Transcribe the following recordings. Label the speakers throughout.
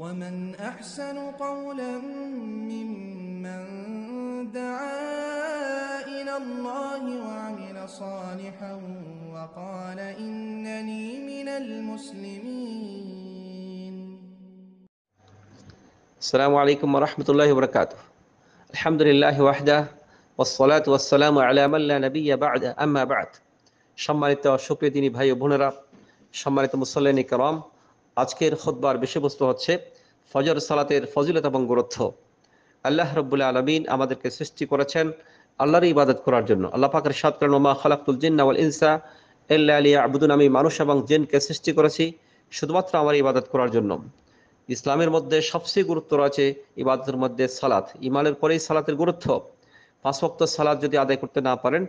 Speaker 1: ومن أحسن قولا ممن دعا إلى الله وعمل صالحا وقال إنني من المسلمين.
Speaker 2: السلام عليكم ورحمة الله وبركاته. الحمد لله وحده والصلاة والسلام على من لا نبي بعد أما بعد. সম্মানিত সুপ্রিয় দিনী ভাই ও বোনেরা, সম্মানিত মুসল্লিন কিরাম, আজকের খুতবার বিষয়বস্তু হচ্ছে ফজর সালাতের ফজিলত এবং গুরুত্ব। আল্লাহ রাব্বুল আলামিন আমাদেরকে সৃষ্টি করেছেন আল্লাহর ইবাদত করার জন্য। আল্লাহ পাকের ইরশাদ করেন, ওয়া মা খালাকতুল জিন্না ওয়াল ইনসা ইল্লা লিয়াবুদুন, আমি মানুষ এবং জিনকে সৃষ্টি করেছি শুধুমাত্র আমার ইবাদত করার জন্য। ইসলামের মধ্যে সবচেয়ে গুরুত্ব রয়েছে ইবাদতের মধ্যে সালাত। ইমানের পরেই সালাতের গুরুত্ব। 5 ওয়াক্ত সালাত যদি আদায় করতে না পারেন,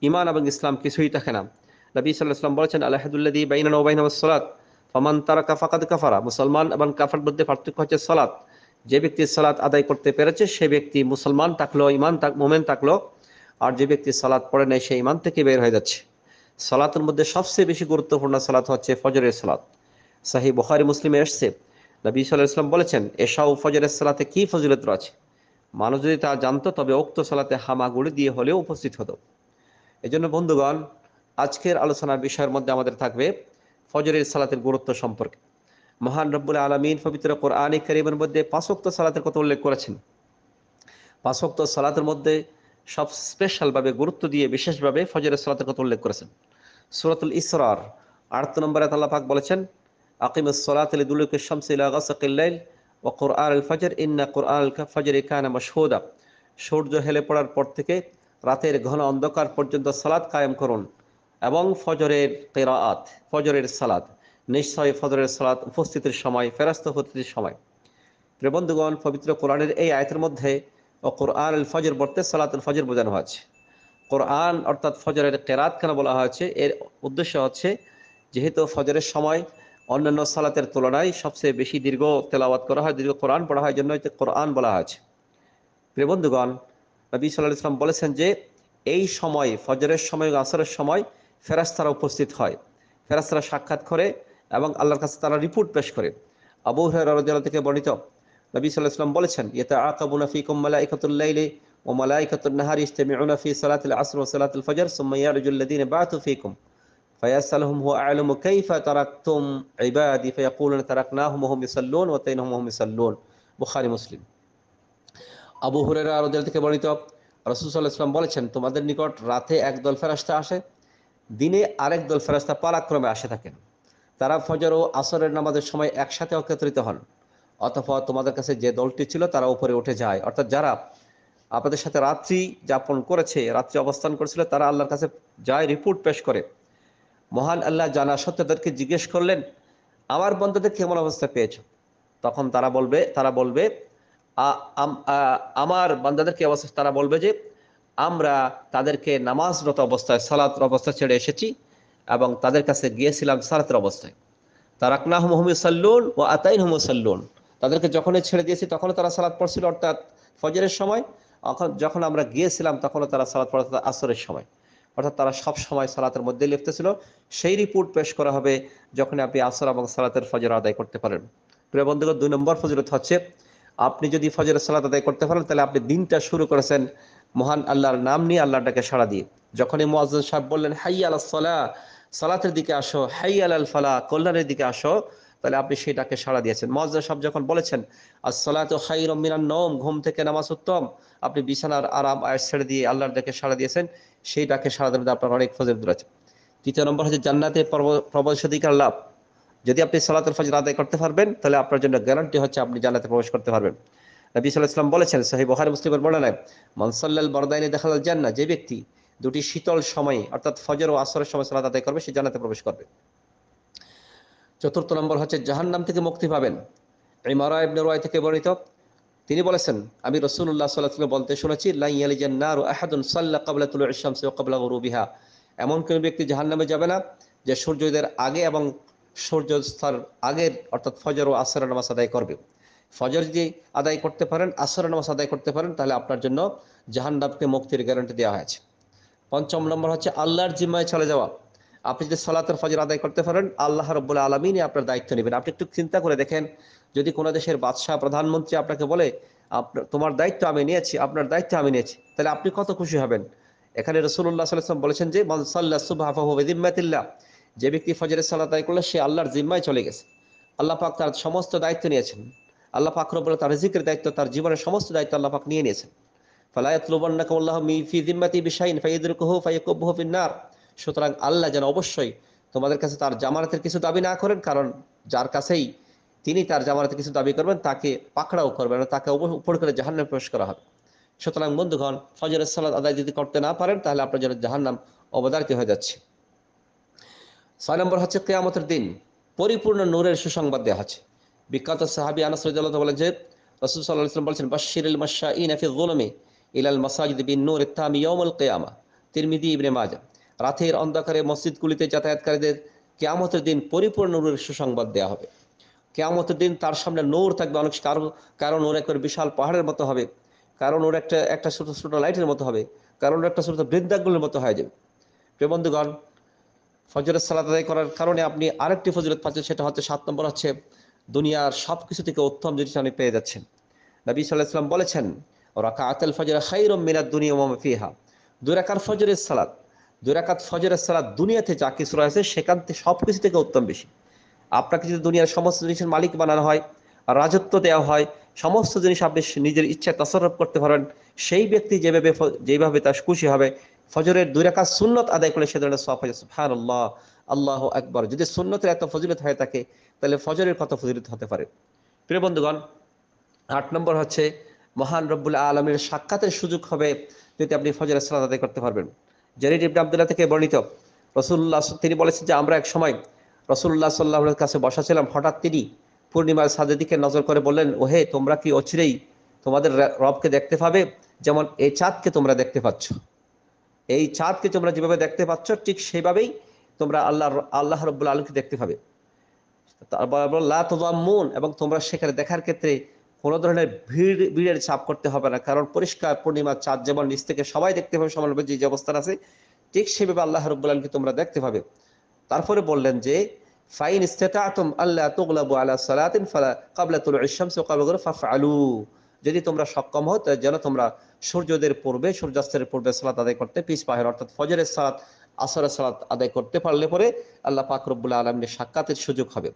Speaker 2: ইমান এবং ইসলাম কিছুই থাকে না। নবী সাল্লাল্লাহু আলাইহি ওয়াসাল্লাম বলেছেন, আল-হাদুল্লাযী বাইনানা ওয়া বাইনাহুস সালাত ফামান তারাকা ফাকাদ কাফারা। মুসলমান এবং কাফের মধ্যে পার্থক্য হচ্ছে সালাত। যে ব্যক্তি সালাত আদায় করতে পেরেছে সে ব্যক্তি মুসলমান থাকলো, মুমিন থাকলো, আর যে ব্যক্তি সালাত পড়ে নাই সে ইমান থেকে বের হয়ে যাচ্ছে। সালাতের মধ্যে সবচেয়ে বেশি গুরুত্বপূর্ণ সালাত হচ্ছে ফজরের সালাত। সহিহ বুখারী মুসলিমে এসেছে, নবী সাল্লাল্লাহু আলাইহি ওয়াসাল্লাম বলেছেন, এশা ও ফজরের সালাতে কি ফজিলত রয়েছে, মানুষ যদি তা জানতো তবে উক্ত সালাতে হামাগুড়ি দিয়ে হলেও উপস্থিত হতো। এজন্য বন্ধুগণ, আজকের আলোচনার বিষয়ের মধ্যে আমাদের থাকবে ফজরের সালাতের গুরুত্ব সম্পর্কে। মহান রব্বুল আলামিন পবিত্র কোরআনে কারীমের মধ্যে 5 ওয়াক্ত সালাতের কথা উল্লেখ করেছেন। 5 ওয়াক্ত সালাতের মধ্যে সব স্পেশালভাবে গুরুত্ব দিয়ে বিশেষভাবে ফজরের সালাতের কথা উল্লেখ করেছেন। সূরাতুল ইসরার 8 নম্বরে আল্লাহ পাক বলেছেন, আকিমুস সালাতা লিদুলুকি শামসি ইলা গাসাকিল লাইল ওয়া কুরআনুল ফাজর ইন্না কুরআনুল ফাজরি কানা মাশহুদা। সূর্য হেলে পড়ার পর থেকে রাতের ঘন অন্ধকার পর্যন্ত সালাত কায়েম করুন এবং ফজরের কিরাআত, ফজরের সালাত, নিশ্চয় ফজরের সালাত উপস্থিতির সময়, ফেরেশতা উপস্থিতির সময়। প্রিয় বন্ধুগণ, পবিত্র কোরআনের এই আয়াতের মধ্যে ও কুরআনুল ফজর বলতে সালাতুল ফজর বোঝানো হয়েছে। কোরআন অর্থাৎ ফজরের কিরাত কেন বলা হয়েছে, এর উদ্দেশ্য হচ্ছে যেহেতু ফজরের সময় অন্যান্য সালাতের তুলনায় সবচেয়ে বেশি দীর্ঘ তেলাওয়াত করা হয়, দীর্ঘ কোরআন পড়া হয়, জন্য এতে কোরআন বলা হয়েছে। প্রিয় বন্ধুগণ, নবী সাল্লাল্লাহু আলাইহি ওয়াসাল্লাম বলেছেন যে এই সময়, ফজরের সময় ও আসরের সময় ফেরেশতারা উপস্থিত হয়, ফেরেশতারা সাক্ষাৎ করে এবং আল্লাহর কাছে তারা রিপোর্ট পেশ করে। আবু হুরায়রা রাদিয়াল্লাহু থেকে বর্ণিত, নবী সাল্লাল্লাহু আলাইহি ওয়াসাল্লাম বলেছেন, ইয়াতাআকাবুনা ফীকুম মালাইকাতুল লাইলি ওয়া মালাইকাতুন নাহারি ইজতামিউনা ফী সালাতিল আসর ওয়া সালাতিল ফজর সুম্মা ইয়ারজুল লাযীনা বা'তু ফীকুম ফায়াসআলুহুম হুয়া আ'লামু কাইফা তারাকতুম ইবাদি ফায়াকুলুনা তারাকনাহুম ওয়া হুম ইউসাল্লুন ওয়া তাইনাহুম ওয়া হুম ইউসাল্লুন। বুখারী মুসলিম। আবু হুরায়রা রাদিয়াল্লাহু থেকে বর্ণিত, রাসূল সাল্লাল্লাহু আলাইহি ওয়াসাল্লাম বলেছেন, তোমাদের নিকট রাতে একদল ফেরেশতা আসে, দিনে আরেক দল ফেরেশতা পালাক্রমে আসে থাকেন। তারা ফজর ও আসরের নামাজের সময় একসাথে একত্রিত হন। অতঃপর তোমাদের কাছে যে দলটি ছিল তারা উপরে উঠে যায়, অর্থাৎ যারা আপনাদের সাথে রাত্রি যাপন করেছে, রাত্রি অবস্থান করেছিল, তারা আল্লাহর কাছে যায়, রিপোর্ট পেশ করে। মহান আল্লাহ জানা সত্ত্বে তাদেরকে জিজ্ঞেস করলেন, আমার বান্দাদের কেমন অবস্থা পেয়েছো? তখন তারা বলবে আমার বান্দাদের কি অবস্থা? তারা বলবে যে আমরা তাদেরকে নামাজরত অবস্থায়, সালাতের অবস্থা ছেড়ে এসেছি এবং তাদের কাছে গিয়েছিলাম সালাতের অবস্থায়। তারাকনাহুম ওয়া হুম ইউসাল্লুন ওয়া আতাইনাহুম ইউসাল্লুন। তাদেরকে যখনই ছেড়ে দিয়েছি তখনও তারা সালাত পড়ছিল, অর্থাৎ ফজরের সময়। যখন আমরা গিয়েছিলাম তখনও তারা সালাত পড়ত আসরের সময়, অর্থাৎ তারা সব সময় সালাতের মধ্যে লিপ্ত ছিল। সেই রিপোর্ট পেশ করা হবে যখন আপনি আসর এবং সালাতের ফজর আদায় করতে পারেন। প্রিয় বন্ধুগণ, 2 নম্বর ফজিলত হচ্ছে, আপনি যদি ফজরের সালাত আদায় করতে পারেন তাহলে আপনি দিনটা শুরু করেছেন মহান আল্লাহর নাম নিয়ে, আল্লাহর ডাকে সাড়া দিয়ে। যখনই মুয়াজ্জিন সাহেব বললেন হাইয়া আলাস সালাহ, সালাতের দিকে আসো, হাইয়া আলাল ফালাহ, কল্যাণের দিকে আসো, তাহলে আপনি সেই ডাকে সাড়া দিয়েছেন। মুয়াজ্জিন সাহেব যখন বলেছেন আস-সালাতু খায়রুম মিনান নওম, ঘুম থেকে নামাজ উত্তম, আপনি বিছানার আরাম আয়েশ ছেড়ে দিয়ে আল্লাহর ডাকে সাড়া দিয়েছেন। সেই ডাকে সাড়া দেওয়ার আপনার অনেক ফজিলত রয়েছে। 3 নম্বর হচ্ছে জান্নাতে প্রবেশাধিকার লাভ। যদি আপনি সালাতুল ফজর আদায় করতে পারবেন তাহলে আপনার জন্য গ্যারান্টি হচ্ছে আপনি জান্নাতে প্রবেশ করতে পারবেন। নবী সাল্লাল্লাহু আলাইহি ওয়াসাল্লাম বলেছেন সহিহ বুখারী মুসলিমের বর্ণনায়, মান সাল্লাল বারদাইনি দাখালাল জান্নাহ, যে ব্যক্তি দুটি শীতল সময় অর্থাৎ ফজর ও আসরের সময় সালাত আদায় করবে সে জান্নাতে প্রবেশ করবে। 4 নম্বর হচ্ছে জাহান্নাম থেকে মুক্তি পাবেন। ইমরা ইবনে রুয়াই থেকে বর্ণিত, তিনি বলেছেন, আমি রাসূলুল্লাহ সাল্লাল্লাহু আলাইহি ওয়াসাল্লাম বলতে শুনেছি, লা ইয়ালিজান নারু আহাদুন সাল্লা ক্বাবলা তুলুইশ শামসি ওয়া ক্বাবলা গুরুবিহা। এমন কোন ব্যক্তি জাহান্নামে যাবে না যে সূর্যোদয়ের আগে এবং সূর্যাস্তের আগের অর্থাৎ ফজর ও আসরের নামাজ আদায় করবে। ফজর যদি আদায় করতে পারেন, আসরের নামাজ আদায় করতে পারেন, তাহলে আপনার জন্য জাহান্নামকে মুক্তির গ্যারান্টি দেওয়া হয়েছে। 5 নম্বর হচ্ছে আল্লাহর জিম্মায় চলে যাওয়া। আপনি যদি সালাতুল ফজর আদায় করতে পারেন, আল্লাহ রাব্বুল আলামিনই আপনার দায়িত্ব নেবেন। আপনি একটু চিন্তা করে দেখেন, যদি কোনো দেশের বাদশাহ প্রধানমন্ত্রী আপনাকে বলে তোমার দায়িত্ব আমি নিয়েছি, আপনার দায়িত্ব আমি নিয়েছি, তাহলে আপনি কত খুশি হবেন। এখানে রাসূলুল্লাহ সাল্লাল্লাহু আলাইহি ওয়াসাল্লাম বলেছেন যে মান সাল্লা সুবহা ফাহুয়া বিযিম্মাতিল্লাহ, যে ব্যক্তি ফজরের সালাত আদায় করলে সে আল্লাহর জিম্মায় চলে গেছে। আল্লাহ পাক তার সমস্ত দায়িত্ব নিয়েছেন। আল্লাহ পাক রব্বুল তার রিজিকের দায়িত্ব, তার জীবনের সমস্ত দায়িত্ব আল্লাহ পাক নিয়ে নিয়েছেন। ফালা ইয়াতলুবান্নাকুমুল্লাহু ফি যিম্মাতি বিশাইইন ফায়াদরিকুহু ফায়াকুবহু ফিন-নার। সুতরাং আল্লাহ যেন অবশ্যই তোমাদের কাছে তার জামানতের কিছু দাবি না করেন, কারণ যার কাছেই তিনি তার জামানতের কিছু দাবি করবেন তাকে পাকড়াও করবেন, তাকে উপর করে জাহান্নামে প্রবেশ করা হবে। সুতরাং বন্ধুগণ, ফজরের সালাত আদায় যদি করতে না পারেন তাহলে আপনার জন্য জাহান্নাম অবধারিত হয়ে যাচ্ছে। 6 নম্বর হচ্ছে কিয়ামতের দিন পরিপূর্ণ নূরের সুসংবাদ দেওয়া আছে। বিখ্যাত সাহাবী আনাস রাদিয়াল্লাহু তাআলা বলেন যে রাসূল সাল্লাল্লাহু আলাইহি ওয়াসাল্লাম বলেছেন বাশশিরিল মাশাঈনা ফি যুলমি ইলাল মাসাজিদ বিন নূর আত-তামি ইয়াউমুল কিয়ামা। তিরমিজি, ইবনে মাজাহ। রাতের অন্ধকারে মসজিদগুলিতে যাতায়াতকারীদের কিয়ামতের দিন পরিপূর্ণ নূরের সুসংবাদ দেওয়া হবে। কিয়ামতের দিন তার সামনে নূর থাকবে, অনেক কারণ নূর একবার বিশাল পাহাড়ের মতো হবে, কারণ ওর একটা ছোট ছোট লাইটের মতো হবে, কারণ একটা ছোট বৃন্দাগুলোর মতো হয়ে যাবে। প্রিয় বন্ধুগণ, ফজরের সালাত আদায় করার কারণে আপনি আরেকটি ফজিলত পাচ্ছেন, সেটা হচ্ছে 7 নম্বর হচ্ছে দুনিয়ার সবকিছু থেকে উত্তম জিনিস আপনি পেয়ে যাচ্ছেন। নবী সাল্লাল্লাহু আলাইহি ওয়াসাল্লাম বলেছেন রাকাতুল ফজর খায়রুম মিনাদ দুনিয়া ওয়া মা ফিহা। দুই রাকাত ফজরের সালাত, দুই রাকাত ফজরের সালাত দুনিয়াতে যা কিছু রয়েছে সেখান থেকে সবকিছু থেকে উত্তম বেশি। আপনাকে যদি দুনিয়ার সমস্ত জিনিসের মালিক বানানো হয়, রাজত্ব দেওয়া হয়, সমস্ত জিনিস আপনি নিজের ইচ্ছায় তাসাররুফ করতে পারেন, সেই ব্যক্তি যেভাবে তার খুশি হবে ফজরের 2 রাকাত সুন্নত আদায় করলে সে ধরনের সওয়াব হয়। সুবহানাল্লাহ, আল্লাহু আকবার। যদি সুন্নতের এত ফজিলত হয়ে থাকে তাহলে ফজরের কত ফজিলত হতে পারে। প্রিয় বন্ধুগণ, 8 নম্বর হচ্ছে মহান রব্বুল আলামিনের সাক্ষাতের সুযোগ হবে যদি আপনি ফজরের সালাত আদায় করতে পারবেন। জারির ইবনে আব্দুল্লাহ থেকে বর্ণিত, রাসূলুল্লাহ তিনি বলেছেন যে আমরা এক সময় রাসূলুল্লাহ সাল্লাল্লাহু আলাইহি কাছে বসা ছিলাম, হঠাৎ তিনি পূর্ণিমার চাঁদের দিকে নজর করে বললেন, ওহে তোমরা কি অচিরেই তোমাদের রবকে দেখতে পাবে, যেমন এই চাঁদকে তোমরা দেখতে পাচ্ছ। এই চাঁদকে তোমরা যেভাবে দেখতে পাচ্ছ ঠিক সেইভাবেই তোমরা আল্লাহ রাব্বুল আলামিনকে দেখতে পাবে। তারপর লা তুযাম্মুন, এবং তোমরা সেখানে দেখার ক্ষেত্রে কোনো ধরনের ভিড়ের চাপ করতে হবে না, কারণ পরিষ্কার পূর্ণিমার চাঁদ যেমন নিচ থেকে সবাই দেখতে পাবে সমানভাবে যে অবস্থান আছে, ঠিক সেভাবে আল্লাহ রাব্বুল আলামিনকে তোমরা দেখতে পাবে। তারপরে বললেন যে ফাইন ইসতাতা'তুম আল্লা তুগলাবু আলা সালাতিন ফালা ক্বাবলা তুলুইশ শামসি ওয়া ক্বাবলা গুরুবিহা ফাফআলু। যদি তোমরা সক্ষম হও তাহলে যেন তোমরা সূর্যোদয়ের পূর্বে, সূর্যাস্তের পূর্বে সালাত আদায় করতে পিছপা হয়, অর্থাৎ ফজরের সালাত, আসরের সালাত আদায় করতে পারলে পরে আল্লাহ পাক রব্বুল আলামিনের সাক্ষাতের সুযোগ হবে।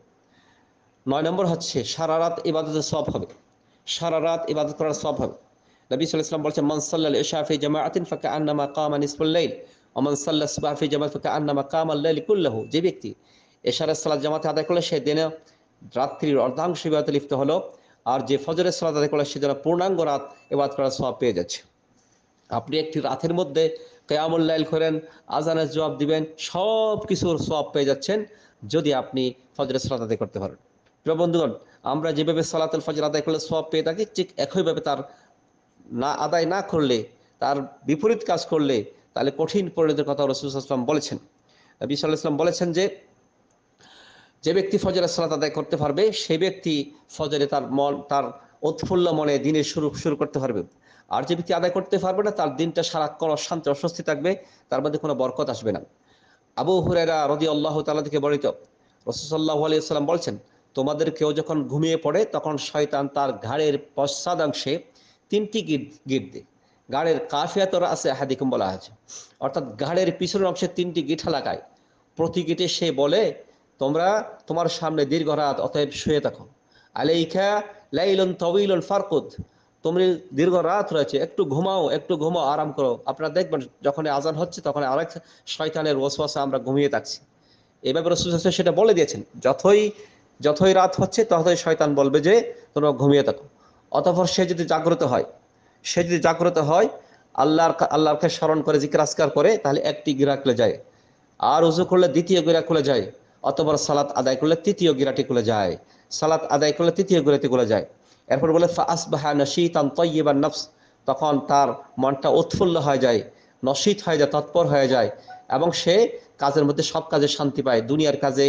Speaker 2: 9 নম্বর হচ্ছে সারা রাত ইবাদতের সওয়াব হবে। সারা রাত ইবাদত করার সওয়াব হবে। নবী সাল্লাল্লাহু আলাইহি ওয়াসাল্লাম বলেছেন মান সাল্লাল ইশা ফি জামাআতিন ফাকান্নামা কামা নিসফুল লাইল ওয়া মান সাল্লা সুবহা ফি জামাআতিন ফাকান্নামা কামা আল-লাইল কুল্লাহু। যে ব্যক্তি এশারের সালাত জামাতে আদায় করলে সে দিনে রাত্রির অর্ধাংশ ইবাদতে লিপ্ত হলো, আর যে ফজরের সালাত আদায় করলে সে যেন পূর্ণাঙ্গ রাত ইবাদত করার সওয়াব পেয়ে যাচ্ছে। আপনি একটি রাতের মধ্যে কিয়ামুল লাইল করেন, আজানের জবাব দিবেন, সব কিছুর সওয়াব পেয়ে যাচ্ছেন যদি আপনি ফজরের সালাত আদায় করতে পারেন। প্রিয় বন্ধুগণ, আমরা যেভাবে সালাতুল ফজর আদায় করলে সওয়াব পেয়ে থাকি, ঠিক একইভাবে তার আদায় না করলে, তার বিপরীত কাজ করলে তাহলে কঠিন পরিণতির কথা রাসূল সাল্লাল্লাহু আলাইহি ওয়াসাল্লাম বলেছেন। নবী সাল্লাল্লাহু আলাইহি ওয়াসাল্লাম বলেছেন যে ব্যক্তি ফজরের সালাত আদায় করতে পারবে সেই ব্যক্তি ফজরে তার উৎফুল্ল মনে দিনের শুরু করতে পারবে। আর যে ব্যক্তি আদায় করতে পারবে না তার দিনটা সারাক্ষণ অশান্তি অস্বস্তি থাকবে, তার মধ্যে কোনো বরকত আসবে না। আবু হুরায়রা রাদিয়াল্লাহু তাআলা থেকে বর্ণিত, রাসূল সাল্লাল্লাহু আলাইহি ওয়াসাল্লাম বলেছেন তোমাদের কেউ যখন ঘুমিয়ে পড়ে তখন শয়তান তার ঘাড়ের পশ্চাদাংশে 3টি গিট দেয়। ঘাড়ের কাফিয়াতুর রাসি আহাদিকুম বলা আছে, অর্থাৎ ঘাড়ের পিছনের অংশে 3টি গিঠা লাগায়। প্রতি গিটে সে বলে তোমার সামনে দীর্ঘ রাত, অতএব শুয়ে থাকো। আলাইকা লাইলুন তাওয়িলুন ফারকুদ, তুমি দীর্ঘ রাত রয়েছে, একটু ঘুমাও, আরাম করো। আপনারা দেখবেন যখন আজান হচ্ছে তখন আরেক শয়তানের ওয়াসওয়াসা আমরা ঘুমিয়ে থাকছি। এভাবে রাসূল সাল্লাল্লাহু আলাইহি ওয়াসাল্লাম সেটা বলে দিয়েছেন, যতই রাত হচ্ছে ততই শয়তান বলবে যে তোমরা ঘুমিয়ে থাকো। অতঃপর সে যদি জাগ্রত হয় আল্লাহকে স্মরণ করে জিকির আজকার করে, তাহলে একটি গিরা খুলে যায়, আর ওযু করলে দ্বিতীয় গিরা খুলে যায়, অতঃপর সালাত আদায় করলে তৃতীয় গিরাটি খুলে যায়, এরপর বলে ফা আসবাহা নাশীতান তাইয়িবান নফস, তখন তার মনটা উৎফুল্ল হয়ে যায়, নশীত হয়ে যায়, তৎপর হয়ে যায়, এবং সে কাজের মধ্যে সব কাজে শান্তি পায়, দুনিয়ার কাজে,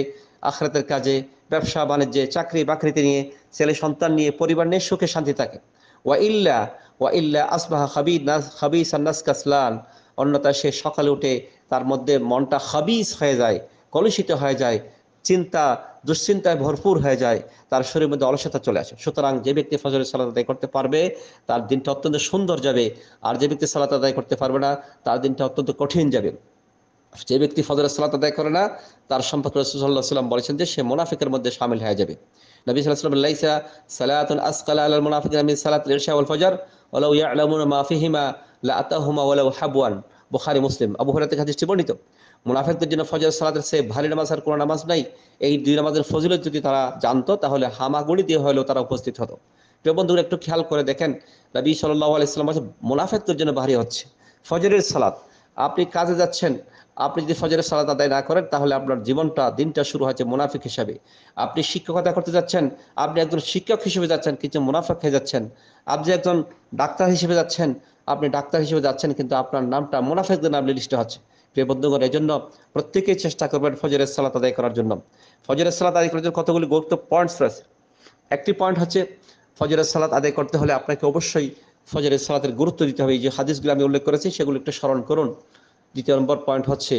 Speaker 2: আখিরাতের কাজে, ব্যবসা বাণিজ্যে, চাকরি বাকরিতে নিয়ে, ছেলে সন্তান নিয়ে, পরিবার নিয়ে সুখে শান্তি থাকে। ওয়া ইল্লা আসবাহা খাবিসান নাস কাসলান, অন্যথায় সে সকালে উঠে তার মধ্যে মনটা খাবিস হয়ে যায়, কলুষিত হয়ে যায়, চিন্তা দুশ্চিন্তায় ভরপুর হয়ে যায়, তার শরীরের মধ্যে অলসতা চলে আসে। সুতরাং যে ব্যক্তি ফজরের সালাত আদায় করতে পারবে তার দিনটা অত্যন্ত সুন্দর যাবে, আর যে ব্যক্তি সালাত আদায় করতে পারবে না তার দিনটা অত্যন্ত কঠিন যাবে। যে ব্যক্তি ফজরের সালাত আদায় করে না তার সম্পর্কে রাসূল সাল্লাল্লাহু আলাইহি ওয়াসাল্লাম বলেছেন যে সে মুনাফিকের মধ্যে শামিল হয়ে যাবে। নবী সাল্লাল্লাহু আলাইহি ওয়াসাল্লাম লাইসা সালাতুন আসকালা আলাল মুনাফিকিনা মিন সালাতিল ইশা ওয়াল ফজর ওয়ালাউ ইয়ালামুনা মা ফিহিমা লাআতাহুমা ওয়ালাউ হাবওয়ান। বুখারী মুসলিম। আবু হুরায়রা থেকে হাদিসটি বর্ণিত। মুনাফিকদের জন্য ফজরের সালাতের চেয়ে ভারী নামাজ আর কোনো নামাজ নাই। এই দুই নামাজের ফজিলত যদি তারা জানতো তাহলে হামাগুড়ি দিয়ে হলেও তারা উপস্থিত হতো। প্রিয় বন্ধুরা, একটু খেয়াল করে দেখেন, নবী সাল্লাল্লাহু আলাইহি ওয়াসাল্লাম বলেছেন মুনাফিকদের জন্য ভারী হচ্ছে ফজরের সালাত। আপনি কাজে যাচ্ছেন, আপনি যদি ফজরের সালাত আদায় না করেন তাহলে আপনার জীবনটা দিনটা শুরু হয়েছে মুনাফিক হিসাবে। আপনি শিক্ষকতা করতে যাচ্ছেন, আপনি একজন শিক্ষক হিসেবে যাচ্ছেন কিন্তু মুনাফিক হয়ে যাচ্ছেন। আপনি একজন ডাক্তার হিসেবে যাচ্ছেন, আপনি ডাক্তার হিসেবে যাচ্ছেন কিন্তু আপনার নামটা মুনাফিকদের নাম লিস্টে হচ্ছে। প্রিয় বন্ধুগণ, এই জন্য প্রত্যেকেই চেষ্টা করবেন ফজরের সালাত আদায় করার জন্য। ফজরের সালাত আদায় করার জন্য কতগুলি গুরুত্বপূর্ণ পয়েন্টস রয়েছে। একটি পয়েন্ট হচ্ছে ফজরের সালাত আদায় করতে হলে আপনাকে অবশ্যই ফজরের সালাতের গুরুত্ব দিতে হবে। এই যে হাদিসগুলো আমি উল্লেখ করেছি সেগুলো একটু স্মরণ করুন। দ্বিতীয় নম্বর পয়েন্ট হচ্ছে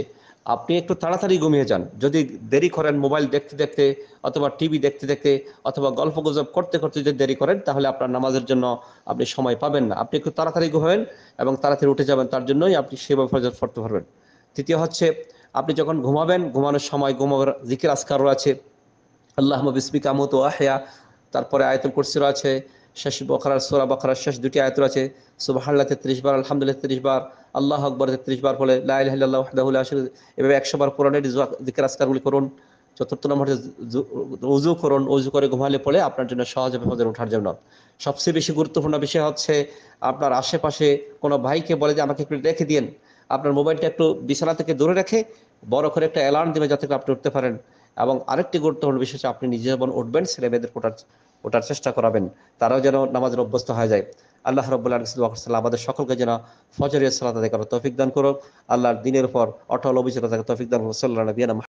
Speaker 2: আপনি একটু তাড়াতাড়ি ঘুমিয়ে যান। যদি দেরি করেন মোবাইল দেখতে দেখতে অথবা টিভি দেখতে দেখতে অথবা গল্প গুজব করতে করতে যদি দেরি করেন তাহলে আপনার নামাজের জন্য আপনি সময় পাবেন না। আপনি একটু তাড়াতাড়ি ঘুমাবেন এবং তাড়াতাড়ি উঠে যাবেন, তার জন্যই আপনি সেভাবে ফজর পড়তে পারবেন। তৃতীয় হচ্ছে আপনি যখন ঘুমাবেন ঘুমানোর সময় ঘুমাবার জিকির আজকারও আছে। আল্লাহুম্মা বিসমিকা আমুতু ওয়া আহয়া, তারপরে আয়াতুল কুরসি আছে, শেষ বকরার সূরা বকরার শেষ দুটি আয়াত আছে, সুবহানাল্লাহ 33 বার, আলহামদুলিল্লাহ 33 বার, আল্লাহু আকবার 33 বার বলে, লা ইলাহা ইল্লাল্লাহু ওয়াহদাহু লা শারীকা লাহু, এভাবে 100 বার কোরআনের জিকির আজকারগুলি করুন। চতুর্থ নম্বর হচ্ছে ওযু করুন। ওযু করে ঘুমালে পড়ে আপনার জন্য সহজ হবে ফজর ওঠার জন্য। সবচেয়ে বেশি গুরুত্বপূর্ণ বিষয় হচ্ছে আপনার আশেপাশে কোনো ভাইকে বলে যে আমাকে একটু রেখে দিন। আপনার মোবাইলটা একটু বিছানা থেকে দূরে রেখে বড় করে একটা অ্যালার্ম দিবেন যাতে করে আপনি উঠতে পারেন। এবং আরেকটি গুরুত্বপূর্ণ বিষয় হচ্ছে আপনি নিজে যখন উঠবেন ছেলে মেয়েদের ওঠার চেষ্টা করাবেন, তারাও যেন নামাজের অভ্যস্ত হয়ে যায়। আল্লাহ রাব্বুল আলামিন আমাদের সকলকে যেন ফজরের সালাত আদায় করার তৌফিক দান করুক। আল্লাহর দ্বীনের উপর অটল অবিচল থাকার তৌফিক দান করুক। সাল্লাল্লাহু আলাইহি ওয়া সাল্লাম।